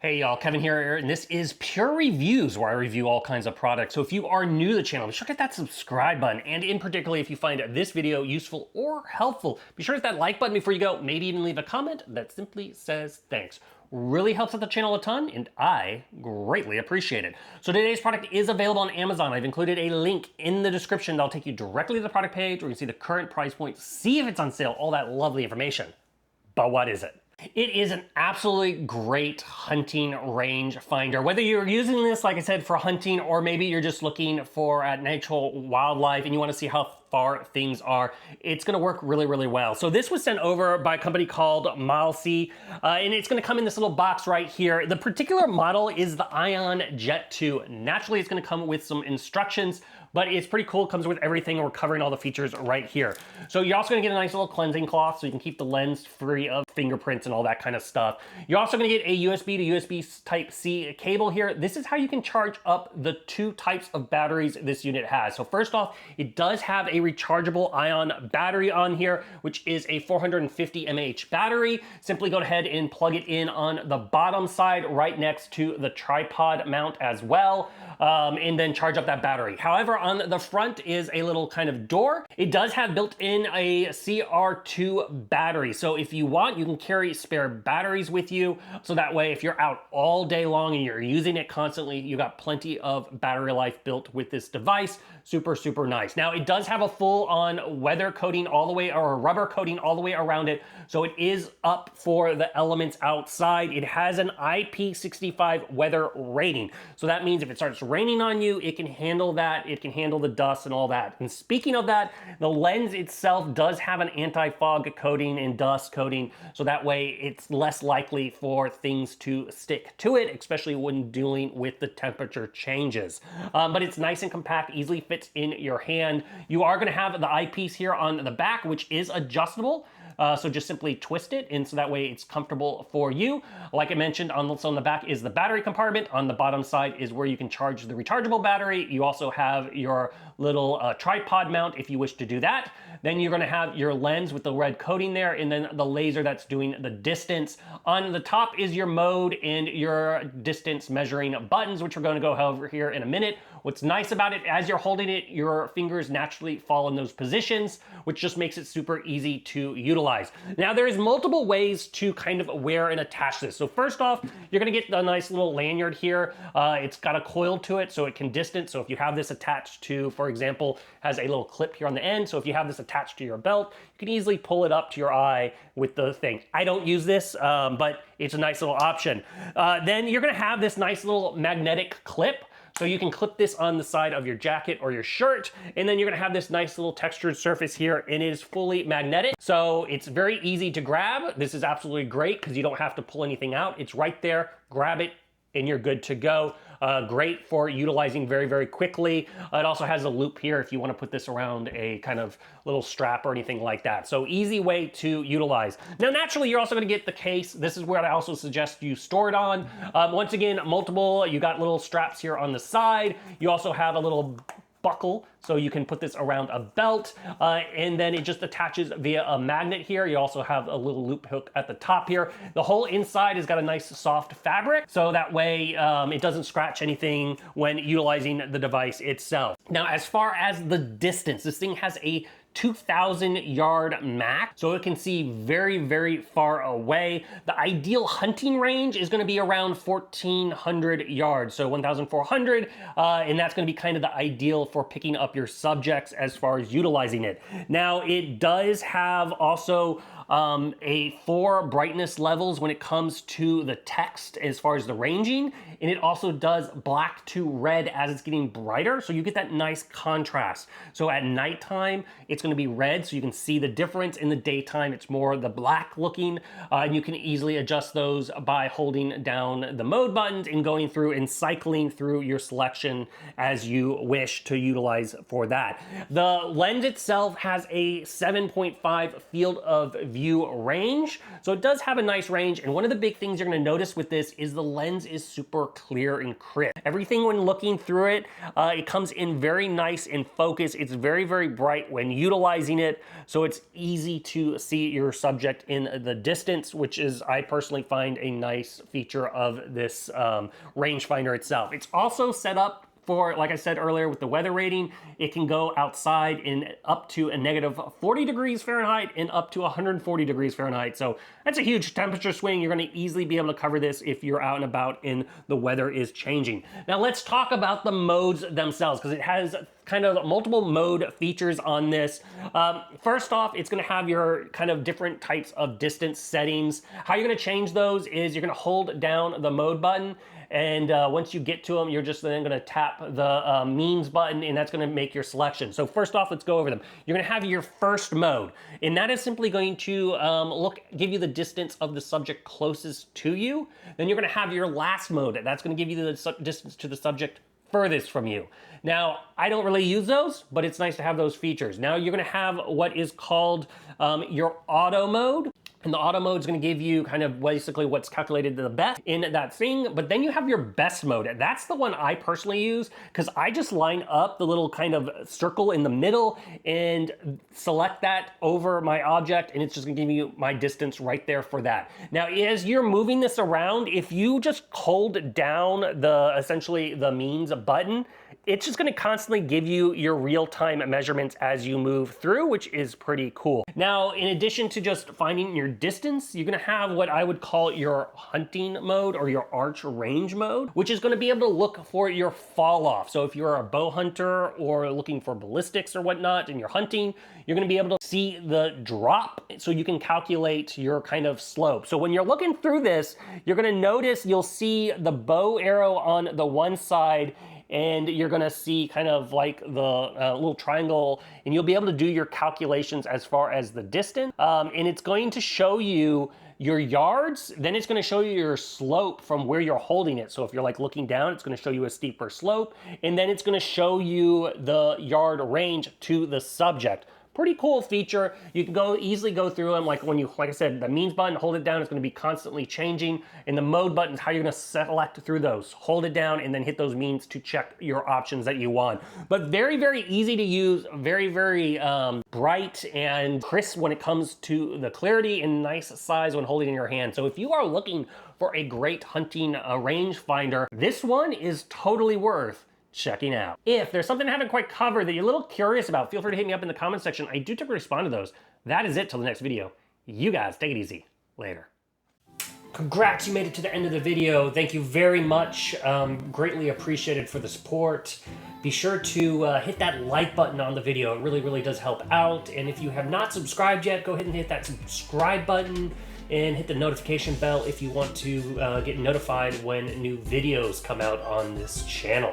Hey y'all, Kevin here, and this is Pure Reviews, where I review all kinds of products. So if you are new to the channel, be sure to hit that subscribe button, and in particular, if you find this video useful or helpful, be sure to hit that like button before you go, maybe even leave a comment that simply says thanks. Really helps out the channel a ton, and I greatly appreciate it. So today's product is available on Amazon. I've included a link in the description that'll take you directly to the product page, where you can see the current price point, see if it's on sale, all that lovely information. But what is it? It is an absolutely great hunting range finder. Whether you're using this, like I said, for hunting, or maybe you're just looking for natural wildlife and you want to see how far things are, it's going to work really, really well. So this was sent over by a company called MILESEEY, and it's going to come in this little box right here. The particular model is the Ion Jet 2. Naturally, it's going to come with some instructions, but it's pretty cool. It comes with everything. We're covering all the features right here. So you're also going to get a nice little cleansing cloth so you can keep the lens free of fingerprints and all that kind of stuff. You're also going to get a USB to USB Type-C cable here. This is how you can charge up the two types of batteries this unit has. So first off, it does have a rechargeable ion battery on here, which is a 450 mAh battery. Simply go ahead and plug it in on the bottom side right next to the tripod mount as well, and then charge up that battery. However, on the front is a little kind of door. It does have built in a CR2 battery. So if you want, you can carry spare batteries with you. So that way, if you're out all day long and you're using it constantly, you got plenty of battery life built with this device. Super, super nice. Now, it does have a full-on weather coating all the way, or a rubber coating all the way around it. So it is up for the elements outside. It has an IP65 weather rating. So that means if it starts raining on you, it can handle that. It can handle the dust and all that. And speaking of that, the lens itself does have an anti-fog coating and dust coating. So that way it's less likely for things to stick to it, especially when dealing with the temperature changes. But it's nice and compact, easily fits in your hand. You are going to have the eyepiece here on the back, which is adjustable. So just simply twist it, and so that way it's comfortable for you. Like I mentioned, on the back is the battery compartment. On the bottom side is where you can charge the rechargeable battery. You also have your little tripod mount if you wish to do that. Then you're going to have your lens with the red coating there, and then the laser that's doing the distance. On the top is your mode and your distance measuring buttons, which we're going to go over here in a minute. What's nice about it, as you're holding it, your fingers naturally fall in those positions, which just makes it super easy to utilize. Now, there's multiple ways to kind of wear and attach this. So first off, you're going to get a nice little lanyard here. It's got a coil to it so it can distance. So if you have this attached to, for example, has a little clip here on the end. So if you have this attached to your belt, you can easily pull it up to your eye with the thing. I don't use this, but it's a nice little option. Then you're going to have this nice little magnetic clip. So you can clip this on the side of your jacket or your shirt, and then you're gonna have this nice little textured surface here, and it is fully magnetic. So it's very easy to grab. This is absolutely great because you don't have to pull anything out. It's right there, grab it, and you're good to go. Great for utilizing very, very quickly. It also has a loop here if you want to put this around a kind of little strap or anything like that. So easy way to utilize. Now, naturally, you're also going to get the case. This is where I also suggest you store it on. Once again, multiple, you got little straps here on the side. You also have a little buckle, so you can put this around a belt, and then it just attaches via a magnet here. You also have a little loop hook at the top here. The whole inside has got a nice soft fabric, so that way it doesn't scratch anything when utilizing the device itself. Now, as far as the distance, this thing has a 2,000 yard max, so it can see very, very far away. The ideal hunting range is going to be around 1,400 yards, so 1,400, and that's going to be kind of the ideal for picking up your subjects as far as utilizing it. Now, it does have also a 4 brightness levels when it comes to the text as far as the ranging, and it also does black to red as it's getting brighter, so you get that nice contrast. So at nighttime, it's going to be red, so you can see the difference. In the daytime, it's more the black looking, and you can easily adjust those by holding down the mode buttons and going through and cycling through your selection as you wish to utilize for that. The lens itself has a 7.5 field of view view range. So it does have a nice range, and one of the big things you're gonna notice with this is the lens is super clear and crisp. Everything when looking through it, it comes in very nice in focus. It's very, very bright when utilizing it, so it's easy to see your subject in the distance, which is, I personally find, a nice feature of this rangefinder itself. It's also set up for, like I said earlier, with the weather rating, it can go outside in up to a negative 40 degrees Fahrenheit and up to 140 degrees Fahrenheit. So that's a huge temperature swing. You're gonna easily be able to cover this if you're out and about and the weather is changing. Now let's talk about the modes themselves, because it has kind of multiple mode features on this. First off, it's gonna have your kind of different types of distance settings. How you're gonna change those is you're gonna hold down the mode button, and once you get to them, you're just then gonna tap the means button, and that's gonna make your selection. So first off, let's go over them. You're gonna have your first mode, and that is simply going to give you the distance of the subject closest to you. Then you're gonna have your last mode. That's gonna give you the distance to the subject furthest from you. Now, I don't really use those, but it's nice to have those features. Now you're gonna have what is called your auto mode. And the auto mode is going to give you kind of basically what's calculated the best in that thing. But then you have your best mode. That's the one I personally use, because I just line up the little kind of circle in the middle and select that over my object, and it's just going to give you my distance right there for that. Now, as you're moving this around, if you just hold down essentially the means button, it's just gonna constantly give you your real-time measurements as you move through, which is pretty cool. Now, in addition to just finding your distance, you're gonna have what I would call your hunting mode or your arch range mode, which is gonna be able to look for your fall off. So if you're a bow hunter or looking for ballistics or whatnot and you're hunting, you're gonna be able to see the drop so you can calculate your kind of slope. So when you're looking through this, you're gonna notice you'll see the bow arrow on the one side, and you're gonna see kind of like the little triangle, and you'll be able to do your calculations as far as the distance. And it's going to show you your yards, then it's gonna show you your slope from where you're holding it. So if you're like looking down, it's gonna show you a steeper slope, and then it's gonna show you the yard range to the subject. Pretty cool feature. You can easily go through them. Like I said, the means button, hold it down, it's gonna be constantly changing. And the mode button is how you're gonna select through those. Hold it down and then hit those means to check your options that you want. But very, very easy to use, very, very bright and crisp when it comes to the clarity, and nice size when holding in your hand. So if you are looking for a great hunting rangefinder, this one is totally worth checking out. If there's something I haven't quite covered that you're a little curious about, feel free to hit me up in the comment section. I do typically respond to those. That is it till the next video. You guys take it easy. Later. Congrats, you made it to the end of the video. Thank you very much. Greatly appreciated for the support. Be sure to hit that like button on the video. It really, really does help out. And if you have not subscribed yet, go ahead and hit that subscribe button and hit the notification bell if you want to get notified when new videos come out on this channel.